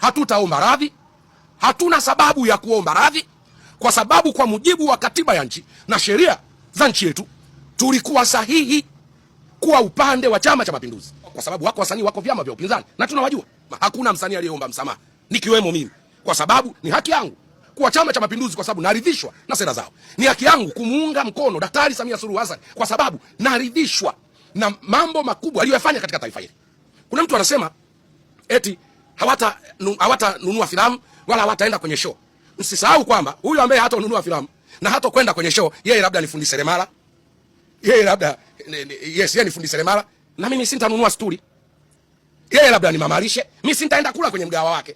hatutaomba radhi, hatuna sababu ya kuomba radhi, kwa sababu kwa mujibu wa katiba ya nchi na sheria za nchi yetu tulikuwa sahihi kuwa upande wa Chama cha Mapinduzi, kwa sababu wako wasanii, wako vyama vya upinzani na tunawajua. Hakuna msanii aliyeomba msamaha nikiwemo mimi, kwa sababu ni haki yangu kuwa Chama cha Mapinduzi kwa sababu naridhishwa na sera zao. Ni haki yangu kumuunga mkono Daktari Samia Suluhu Hassan kwa sababu naridhishwa na mambo makubwa aliyofanya katika taifa hili. Kuna mtu anasema eti hawatanunua filamu wala hawataenda kwenye show. Msisahau kwamba huyu ambaye hatanunua filamu na hatakwenda kwenye show, yeye labda ni fundi seremala. Yeye ni fundi seremala na mimi sintanunua stuli. Yeye labda ni mamalishe, mimi sintaenda kula kwenye mgawa wake.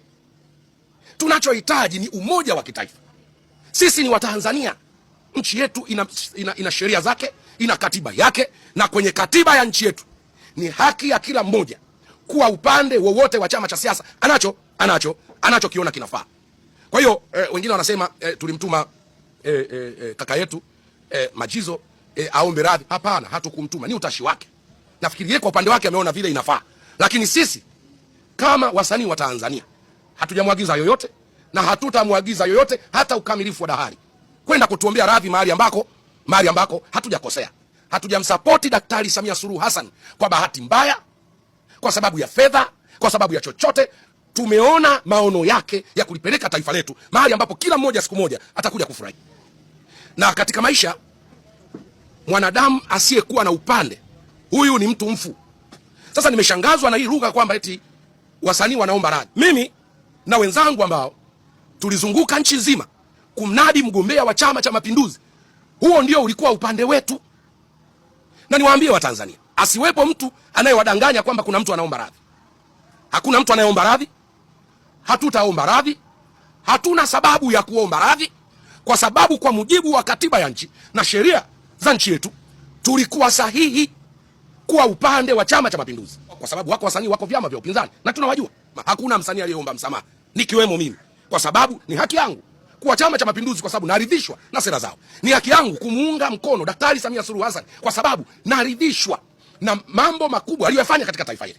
Tunachohitaji ni umoja wa kitaifa. Sisi ni Watanzania. Nchi yetu ina sheria zake, ina katiba yake, na kwenye katiba ya nchi yetu ni haki ya kila mmoja kuwa upande wowote wa chama cha siasa anachokiona kinafaa. Kwa hiyo wengine wanasema tulimtuma kaka yetu Majizo aombe radhi. Hapana, hatukumtuma, ni utashi wake. Nafikiri yeye kwa upande wake ameona vile inafaa. Lakini sisi kama wasanii wa Tanzania hatujamwagiza yoyote na hatutamwagiza yoyote hata ukamilifu wa dahari kwenda kutuombea radhi mahali ambako hatujakosea. Hatujamsapoti Daktari Samia Suluhu Hassan kwa bahati mbaya, kwa sababu ya fedha, kwa sababu ya chochote. Tumeona maono yake ya kulipeleka taifa letu mahali ambapo kila mmoja siku moja atakuja kufurahi. Na katika maisha, mwanadamu asiyekuwa na upande, huyu ni mtu mfu. Sasa nimeshangazwa na hii lugha kwamba eti wasanii wanaomba radhi. Mimi na wenzangu ambao tulizunguka nchi nzima kumnadi mgombea wa Chama cha Mapinduzi, huo ndio ulikuwa upande wetu. Na niwaambie Watanzania, asiwepo mtu anayewadanganya kwamba kuna mtu anaomba radhi. Hakuna mtu anayeomba radhi, hatutaomba radhi, hatuna sababu ya kuomba radhi, kwa sababu kwa mujibu wa katiba ya nchi na sheria za nchi yetu tulikuwa sahihi kuwa upande wa Chama cha Mapinduzi, kwa sababu wako wasanii, wako vyama vya upinzani na tunawajua. Hakuna msanii aliyeomba msamaha nikiwemo mimi, kwa sababu ni haki yangu kuwa Chama cha Mapinduzi kwa sababu naridhishwa na sera zao. Ni haki yangu kumuunga mkono Daktari Samia Suluhu Hassan kwa sababu naridhishwa na mambo makubwa aliyofanya katika taifa hili.